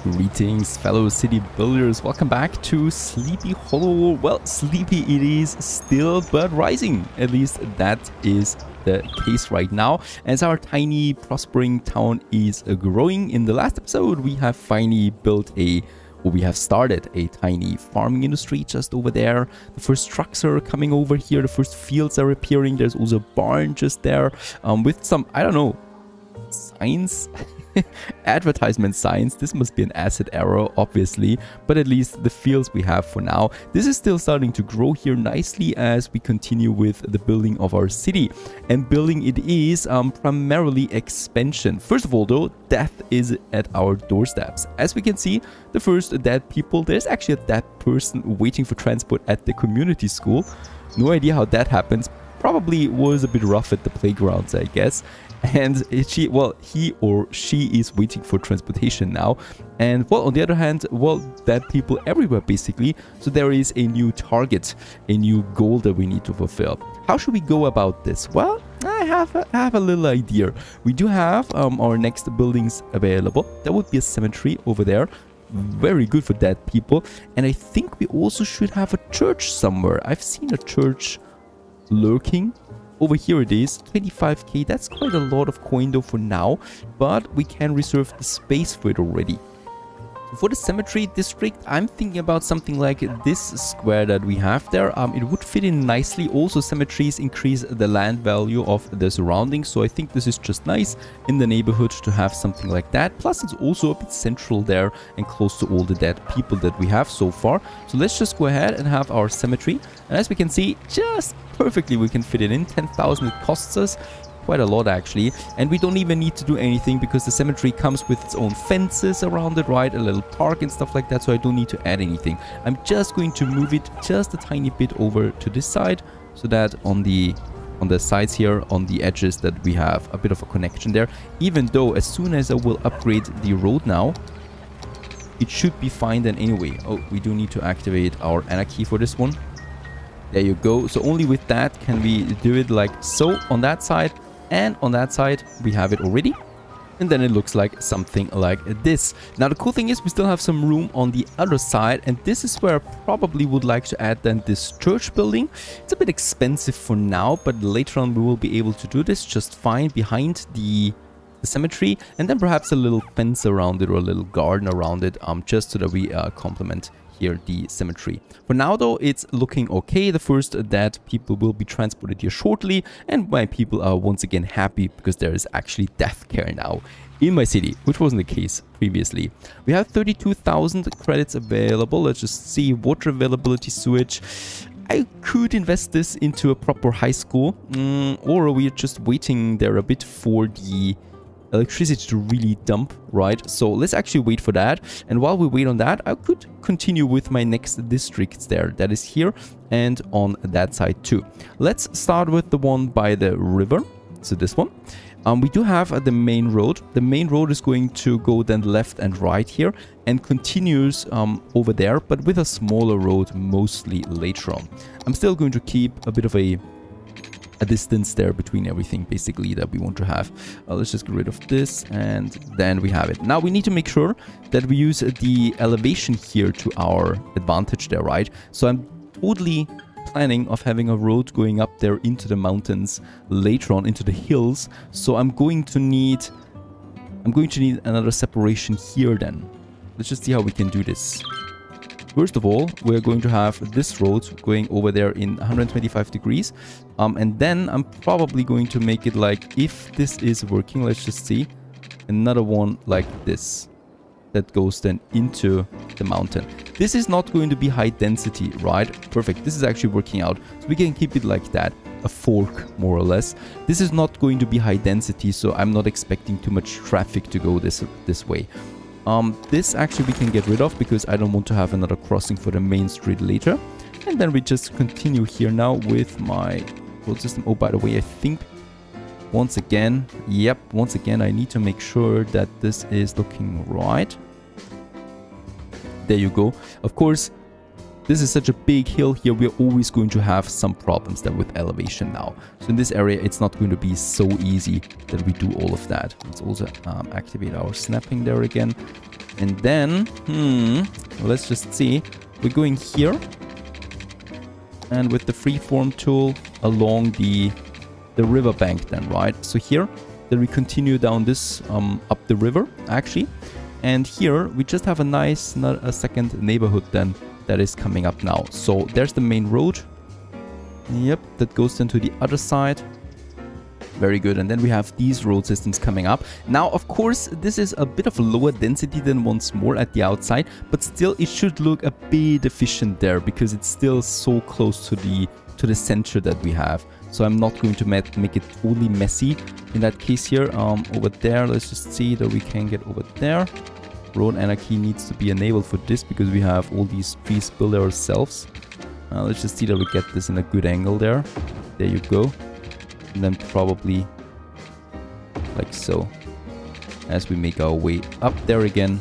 Greetings, fellow city builders. Welcome back to Sleepy Hollow. Well, sleepy it is still, but rising. At least that is the case right now, as our tiny prospering town is growing. In the last episode, we have finally built we have started a tiny farming industry just over there. The first trucks are coming over here. The first fields are appearing. There's also a barn just there with some, I don't know, signs. Advertisement signs. This must be an asset error, obviously, but at least the fields we have for now. This is still starting to grow here nicely as we continue with the building of our city. And building it is primarily expansion. First of all, though, death is at our doorsteps. As we can see, the first dead people. There's actually a dead person waiting for transport at the community school. No idea how that happens. Probably was a bit rough at the playgrounds, I guess. And he or she is waiting for transportation now. And well, on the other hand, well, dead people everywhere basically. So there is a new target, a new goal that we need to fulfill. How should we go about this? Well, I have a little idea. We do have our next buildings available. There would be a cemetery over there. Very good for dead people. And I think we also should have a church somewhere. I've seen a church lurking. Over here it is, 25k. That's quite a lot of coin though for now, but we can reserve the space for it already. So for the cemetery district, I'm thinking about something like this square that we have there. It would fit in nicely. Also, cemeteries increase the land value of the surroundings, so I think this is just nice in the neighborhood to have something like that. Plus, it's also a bit central there and close to all the dead people that we have so far. So let's just go ahead and have our cemetery. And as we can see, just perfectly we can fit it in. 10,000 it costs us. Quite a lot actually, and we don't even need to do anything because the cemetery comes with its own fences around it, right? A little park and stuff like that, so I don't need to add anything. I'm just going to move it just a tiny bit over to this side so that on the sides here, on the edges, that we have a bit of a connection there. Even though as soon as I will upgrade the road now, it should be fine then anyway. Oh, we do need to activate our anarchy for this one. There you go. So only with that can we do it like so on that side. And on that side, we have it already. And then it looks like something like this. Now, the cool thing is we still have some room on the other side. And this is where I probably would like to add then this church building. It's a bit expensive for now, but later on we will be able to do this just fine behind the cemetery. And then perhaps a little fence around it or a little garden around it, just so that we complement here the cemetery. For now though, it's looking okay. The first dead people will be transported here shortly, and my people are once again happy because there is actually death care now in my city, which wasn't the case previously. We have 32,000 credits available. Let's just see. Water availability, sewage. I could invest this into a proper high school, or we're just waiting there a bit for the electricity to really dump, right? So let's actually wait for that. And while we wait on that, I could continue with my next districts there. That is here and on that side too. Let's start with the one by the river. So this one. We do have the main road. The main road is going to go then left and right here and continues over there, but with a smaller road mostly later on. I'm still going to keep a bit of a distance there between everything basically that we want to have. Let's just get rid of this, and then we have it. Now we need to make sure that we use the elevation here to our advantage there, right? So I'm totally planning of having a road going up there into the mountains later on, into the hills. So I'm going to need another separation here then. Let's just see how we can do this. First of all, we're going to have this road going over there in 125 degrees. And then I'm probably going to make it like, if this is working, let's just see, another one like this that goes then into the mountain. This is not going to be high density, right? Perfect. This is actually working out. So we can keep it like that, a fork more or less. This is not going to be high density, so I'm not expecting too much traffic to go this way. This actually we can get rid of because I don't want to have another crossing for the main street later. And then we just continue here now with my road system. Oh, by the way, I think once again, I need to make sure that this is looking right. There you go. Of course, this is such a big hill here, we're always going to have some problems there with elevation now. So in this area, it's not going to be so easy that we do all of that. Let's also activate our snapping there again. And then, let's just see. We're going here. And with the freeform tool along the riverbank then, right? So here, then we continue down this, up the river, actually. And here, we just have a nice, a second neighborhood then that is coming up now. So there's the main road. Yep, that goes then to the other side. Very good. And then we have these road systems coming up. Now, of course, this is a bit of a lower density than once more at the outside, but still it should look a bit efficient there because it's still so close to the center that we have. So I'm not going to make it totally messy in that case here. Over there, let's just see that we can get over there. Road anarchy needs to be enabled for this because we have all these trees built ourselves. Let's just see that we get this in a good angle there. There you go. And then probably like so. As we make our way up there again.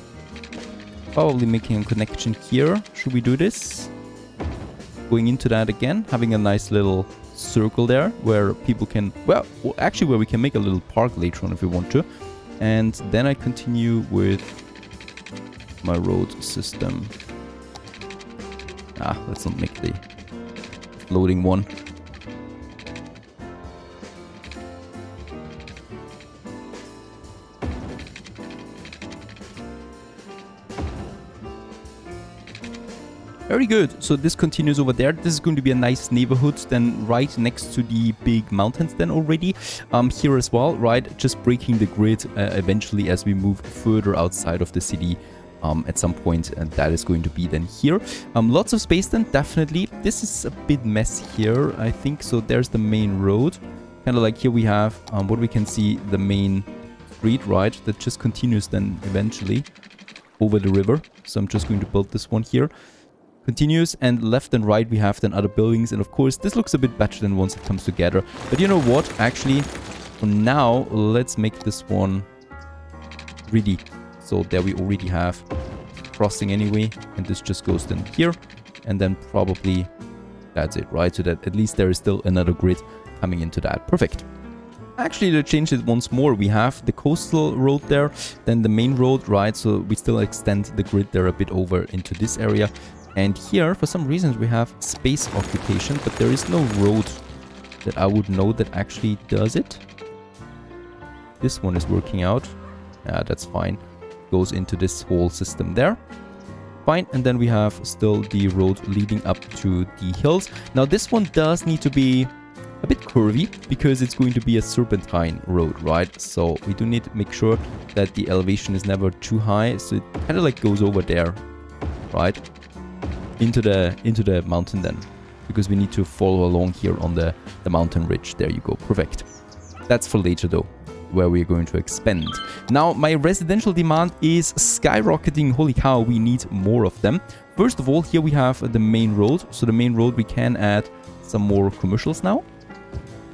Probably making a connection here. Should we do this? Going into that again. Having a nice little circle there where people can... Well, actually where we can make a little park later on if we want to. And then I continue with my road system. Let's not make the loading one. Very good. So this continues over there. This is going to be a nice neighborhood then right next to the big mountains then already. Here as well, right? Just breaking the grid eventually as we move further outside of the city at some point. And that is going to be then here. Lots of space then, definitely. This is a bit messy here, I think. So there's the main road. Kind of like here we have what we can see, the main street, right? That just continues then eventually over the river. So I'm just going to build this one here. Continues, and left and right we have then other buildings, and of course this looks a bit better than once it comes together. But you know what, actually for now let's make this one ready. So there we already have crossing anyway, and this just goes then here, and then probably that's it, right? So that at least there is still another grid coming into that. Perfect. Actually, to change it once more, we have the coastal road there, then the main road, right? So we still extend the grid there a bit over into this area. And here, for some reasons, we have space occupation, but there is no road that I would know that actually does it. This one is working out. Yeah, that's fine. Goes into this whole system there. Fine. And then we have still the road leading up to the hills. Now, this one does need to be a bit curvy because it's going to be a serpentine road, right? So we do need to make sure that the elevation is never too high. So it kind of like goes over there, right? Into the mountain then, because we need to follow along here on the mountain ridge. There you go. Perfect. That's for later though, where we're going to expand. Now my residential demand is skyrocketing. Holy cow, we need more of them. First of all, here we have the main road. So the main road, we can add some more commercials now.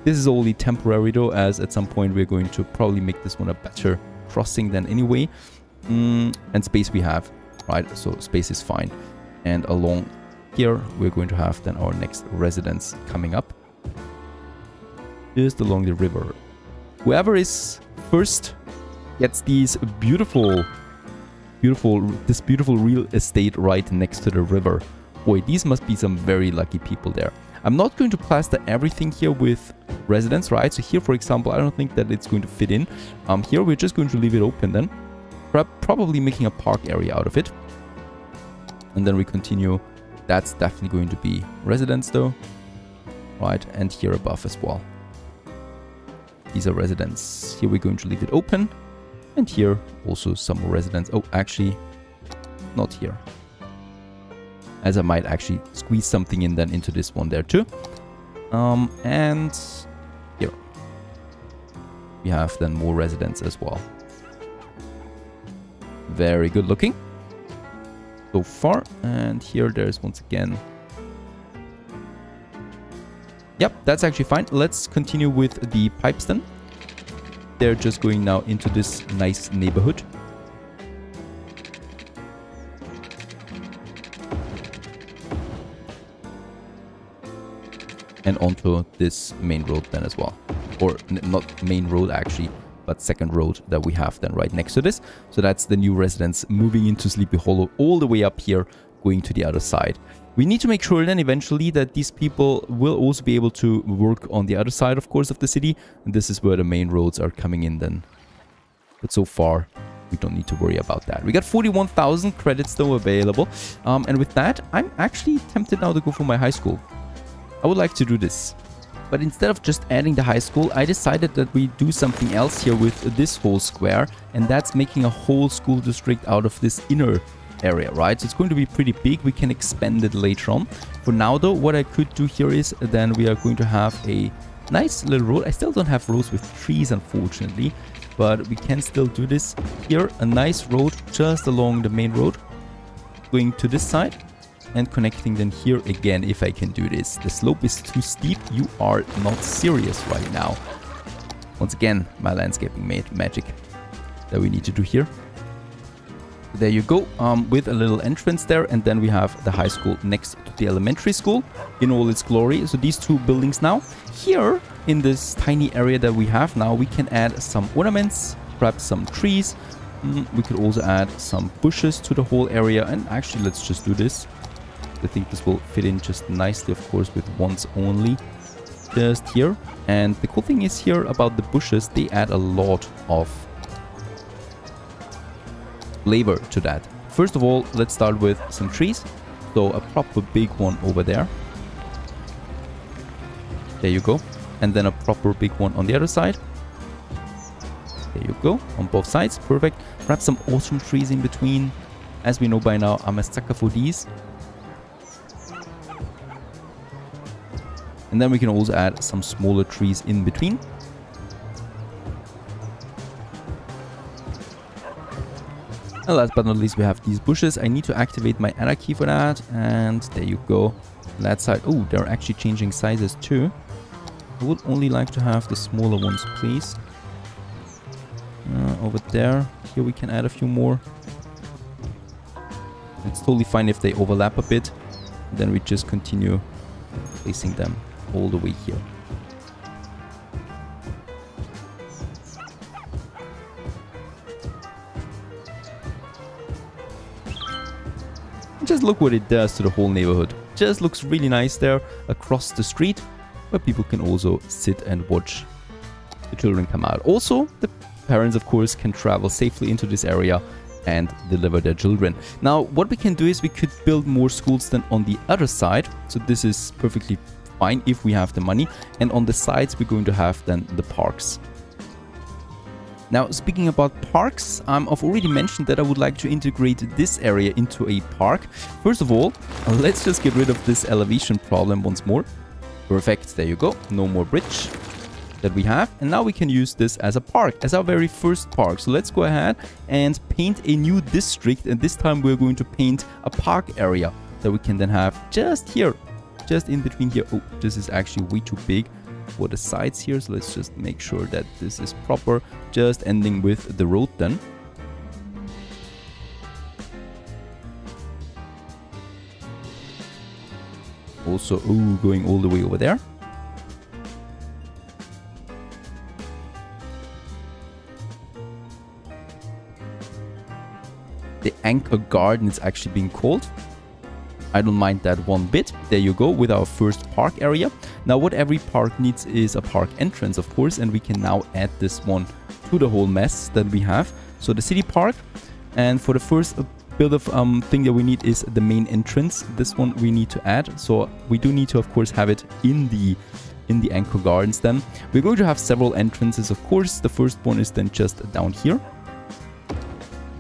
This is only temporary though, as at some point we're going to probably make this one a better crossing than anyway. And space we have, right? So space is fine. And along here, we're going to have then our next residence coming up. Just along the river. Whoever is first gets these beautiful real estate right next to the river. Boy, these must be some very lucky people there. I'm not going to plaster everything here with residence, right? So here, for example, I don't think that it's going to fit in. Here, we're just going to leave it open then. Probably making a park area out of it. And then we continue. That's definitely going to be residence though. Right, and here above as well. These are residents. Here we're going to leave it open. And here also some more residents. Oh, actually, not here. As I might actually squeeze something in then into this one there too. And here we have then more residents as well. Very good looking so far. And here there's once again. Yep, that's actually fine. Let's continue with the pipes then. They're just going now into this nice neighborhood. And onto this main road then as well. Or not main road actually. but second road that we have then right next to this. So that's the new residents moving into Sleepy Hollow all the way up here, going to the other side. We need to make sure then eventually that these people will also be able to work on the other side, of course, of the city. And this is where the main roads are coming in then. But so far, we don't need to worry about that. We got 41,000 credits though available. And with that, I'm actually tempted now to go for my high school. I would like to do this. But instead of just adding the high school, I decided that we do something else here with this whole square. And that's making a whole school district out of this inner area, right? So it's going to be pretty big. We can expand it later on. For now though, what I could do here is then we are going to have a nice little road. I still don't have roads with trees, unfortunately, but we can still do this here. A nice road just along the main road, going to this side and connecting then here again if I can do this. The slope is too steep. You are not serious right now. Once again, my landscaping made magic that we need to do here. There you go, with a little entrance there, and then we have the high school next to the elementary school in all its glory. So these two buildings now. Here in this tiny area that we have now, we can add some ornaments, perhaps some trees. We could also add some bushes to the whole area, and actually let's just do this. I think this will fit in just nicely, of course, with ones only. Just here. And the cool thing is here about the bushes, they add a lot of flavor to that. First of all, let's start with some trees. So a proper big one over there. There you go. And then a proper big one on the other side. There you go. On both sides. Perfect. Perhaps some autumn trees in between. As we know by now, I'm a sucker for these. And then we can also add some smaller trees in between. And last but not least, we have these bushes. I need to activate my anna key for that. And there you go. On that side. Oh, they're actually changing sizes too. I would only like to have the smaller ones, please. Over there. Here we can add a few more. It's totally fine if they overlap a bit. Then we just continue placing them all the way here. Just look what it does to the whole neighborhood. Just looks really nice there across the street, where people can also sit and watch the children come out. Also, the parents, of course, can travel safely into this area and deliver their children. Now, what we can do is we could build more schools than on the other side. So this is perfectly fine if we have the money. And on the sides, we're going to have then the parks. Now, speaking about parks, I've already mentioned that I would like to integrate this area into a park. First of all, let's just get rid of this elevation problem once more. Perfect, there you go. No more bridge that we have. And now we can use this as a park, as our very first park. So let's go ahead and paint a new district. And this time we're going to paint a park area that we can then have just here, just in between here. Oh, this is actually way too big for the sides here, so let's just make sure that this is proper, just ending with the road then. Also, oh, going all the way over there. The Anchor Garden is actually being called. I don't mind that one bit. There you go, with our first park area. Now what every park needs is a park entrance, of course, and we can now add this one to the whole mess that we have. So the city park, and for the first build of thing that we need is the main entrance. This one we need to add. So we do need to, of course, have it in the Anchor Gardens then. We're going to have several entrances, of course. The first one is then just down here.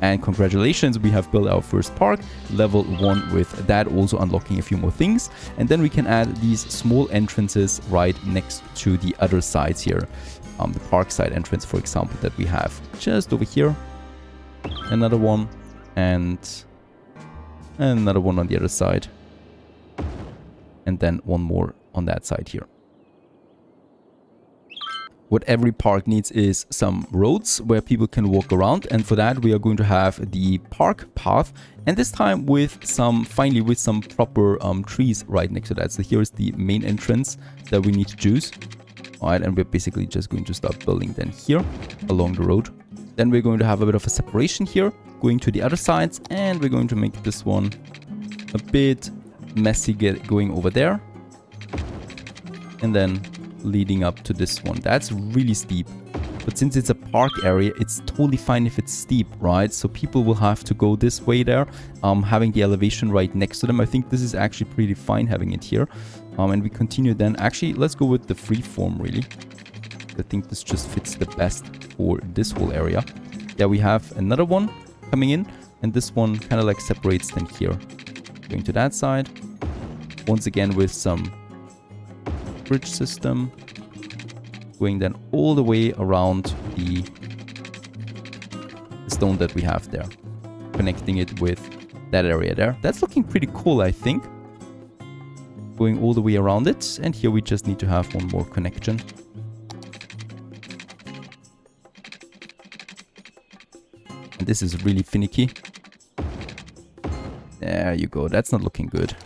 And congratulations, we have built our first park, level 1 with that, also unlocking a few more things. And then we can add these small entrances right next to the other sides here. The park side entrance, for example, that we have just over here. Another one, and another one on the other side. And then one more on that side here. What every park needs is some roads where people can walk around, and for that we are going to have the park path, and this time with some, finally with some proper trees right next to that. So here's the main entrance that we need to choose. Alright, and we're basically just going to start building then here along the road. Then we're going to have a bit of a separation here, going to the other sides, and we're going to make this one a bit messy going over there. And then leading up to this one. That's really steep. But since it's a park area, it's totally fine if it's steep, right? So people will have to go this way there, having the elevation right next to them. I think this is actually pretty fine having it here. And we continue then. Actually, let's go with the freeform, really. I think this just fits the best for this whole area. Yeah, we have another one coming in, and this one kind of like separates then here. Going to that side. Once again with some bridge system. Going then all the way around the stone that we have there. Connecting it with that area there. That's looking pretty cool, I think. Going all the way around it. And here we just need to have one more connection. And this is really finicky. There you go. That's not looking good.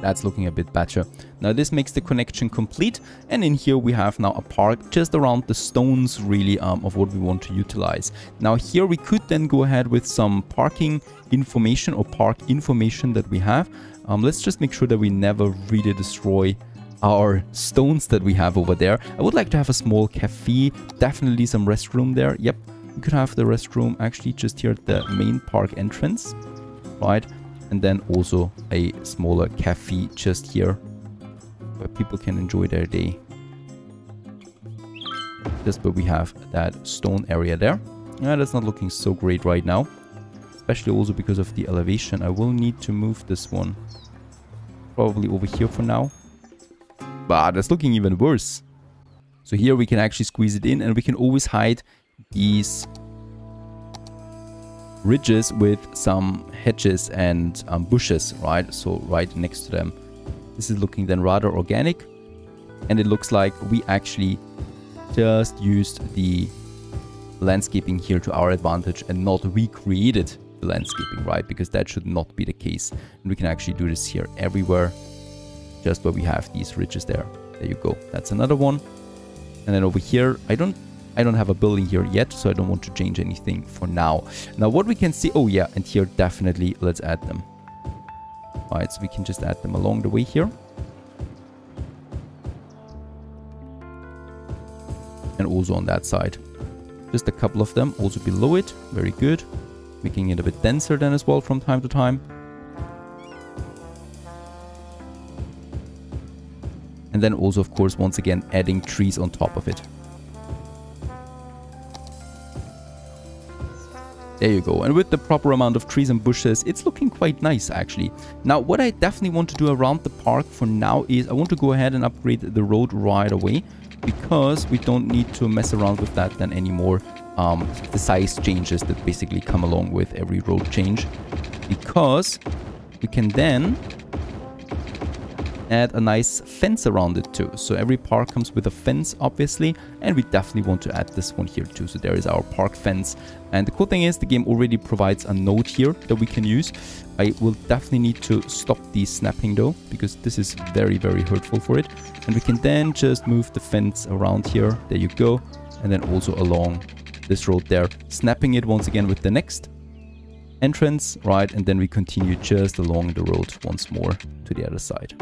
That's looking a bit better. Now this makes the connection complete, and in here we have now a park just around the stones really of what we want to utilize. Now here we could then go ahead with some parking information or park information that we have. Let's just make sure that we never really destroy our stones that we have over there. I would like to have a small cafe, definitely some restroom there. Yep, we could have the restroom actually just here at the main park entrance, right? And then also a smaller cafe just here where people can enjoy their day. Just where we have that stone area there. Yeah, that's not looking so great right now. Especially also because of the elevation. I will need to move this one probably over here for now. But that's looking even worse. So here we can actually squeeze it in, and we can always hide these ridges with some hedges and bushes, right? So right next to them. This is looking then rather organic, and it looks like we actually just used the landscaping here to our advantage and not recreated the landscaping, right? Because that should not be the case. And we can actually do this here everywhere, just where we have these ridges there. There you go. That's another one. And then over here, I don't have a building here yet, so I don't want to change anything for now. Now what we can see, oh yeah, and here definitely let's add them. Alright, so we can just add them along the way here. And also on that side. Just a couple of them also below it. Very good. Making it a bit denser then as well from time to time. And then also, of course, once again, adding trees on top of it. There you go. And with the proper amount of trees and bushes, it's looking quite nice, actually. Now, what I definitely want to do around the park for now is I want to go ahead and upgrade the road right away, because we don't need to mess around with that then anymore. The size changes that basically come along with every road change, because we can then add a nice fence around it too. So every park comes with a fence, obviously, and we definitely want to add this one here too. So there is our park fence. And the cool thing is the game already provides a node here that we can use. I will definitely need to stop the snapping though, because this is very, very hurtful for it. And we can then just move the fence around here. There you go. And then also along this road there, snapping it once again with the next entrance, right? And then we continue just along the road once more to the other side.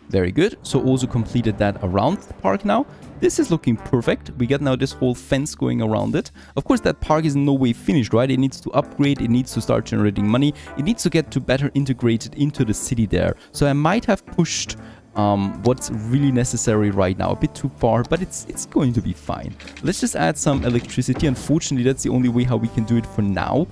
Very good. So also completed that around the park now. This is looking perfect. We got now this whole fence going around it. Of course, that park is in no way finished, right? It needs to upgrade. It needs to start generating money. It needs to get to better integrated into the city there. So I might have pushed what's really necessary right now a bit too far, but it's going to be fine. Let's just add some electricity. Unfortunately, that's the only way how we can do it for now,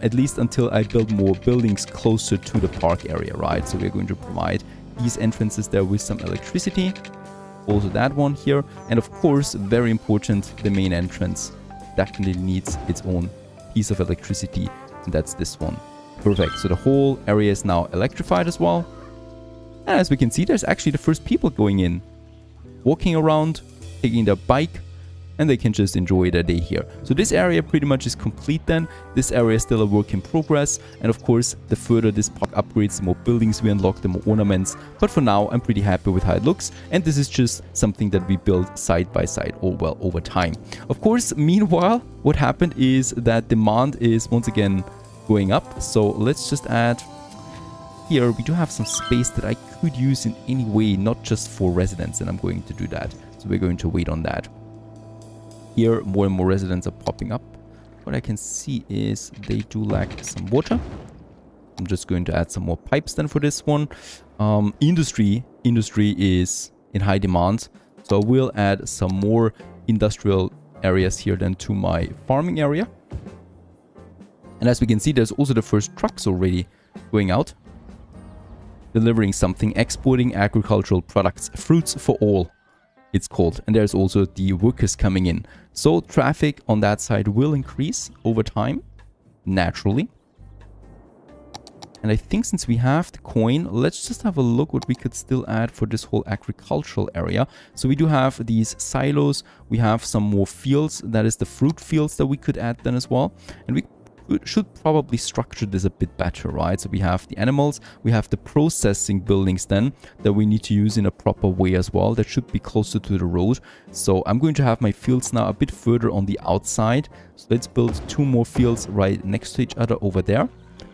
at least until I build more buildings closer to the park area, right? So we're going to provide these entrances there with some electricity, also that one here, and of course, very important, the main entrance definitely needs its own piece of electricity, and that's this one. Perfect. So the whole area is now electrified as well. And as we can see, there's actually the first people going in, walking around, taking their bike, and they can just enjoy their day here. So this area pretty much is complete then. This area is still a work in progress, and of course the further this park upgrades, the more buildings we unlock, the more ornaments, but for now I'm pretty happy with how it looks, and this is just something that we build side by side over time. Of course, meanwhile, what happened is that demand is once again going up, so let's just add here. We do have some space that I could use in any way, not just for residents, and I'm going to do that. So we're going to wait on that. Here, more and more residents are popping up. What I can see is they do lack some water. I'm just going to add some more pipes then for this one. Industry is in high demand, so I will add some more industrial areas here then to my farming area. And as we can see, there's also the first trucks already going out, delivering something, exporting agricultural products, fruits for all, it's called. And there's also the workers coming in. So traffic on that side will increase over time, naturally. And I think since we have the coin, let's just have a look what we could still add for this whole agricultural area. So we do have these silos, we have some more fields, that is the fruit fields that we could add then as well. And we should probably structure this a bit better, right? So we have the animals, we have the processing buildings then that we need to use in a proper way as well. That should be closer to the road. So I'm going to have my fields now a bit further on the outside. So let's build 2 more fields right next to each other over there.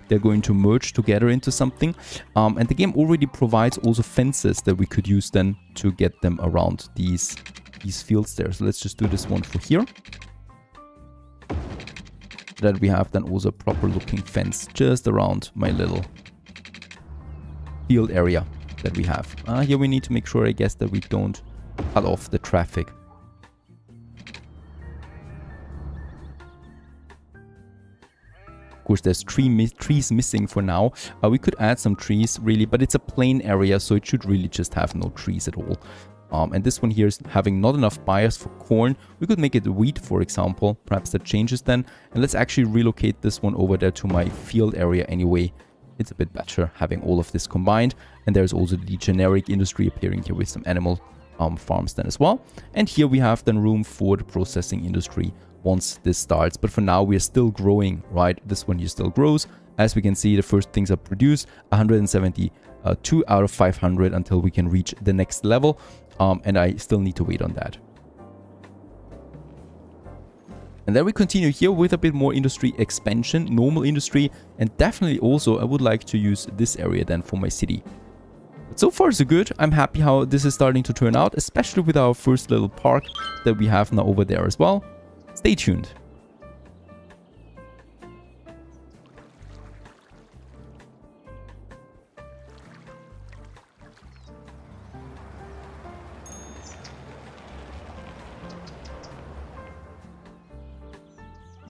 They're going to merge together into something. And the game already provides also fences that we could use then to get them around these fields there. So let's just do this one for here. That we have then also a proper looking fence just around my little field area that we have. Here we need to make sure, I guess, that we don't cut off the traffic. Of course, there's trees missing for now. We could add some trees really, but it's a plain area, so it should really just have no trees at all. And this one here is having not enough buyers for corn. We could make it wheat, for example. Perhaps that changes then. And let's actually relocate this one over there to my field area anyway. It's a bit better having all of this combined. And there's also the generic industry appearing here with some animal farms then as well. And here we have then room for the processing industry once this starts. But for now, we are still growing, right? This one here still grows. As we can see, the first things are produced, 172 out of 500 until we can reach the next level. And I still need to wait on that. And then we continue here with a bit more industry expansion, normal industry, and definitely also I would like to use this area then for my city. But so far so good. I'm happy how this is starting to turn out, especially with our first little park that we have now over there as well. Stay tuned.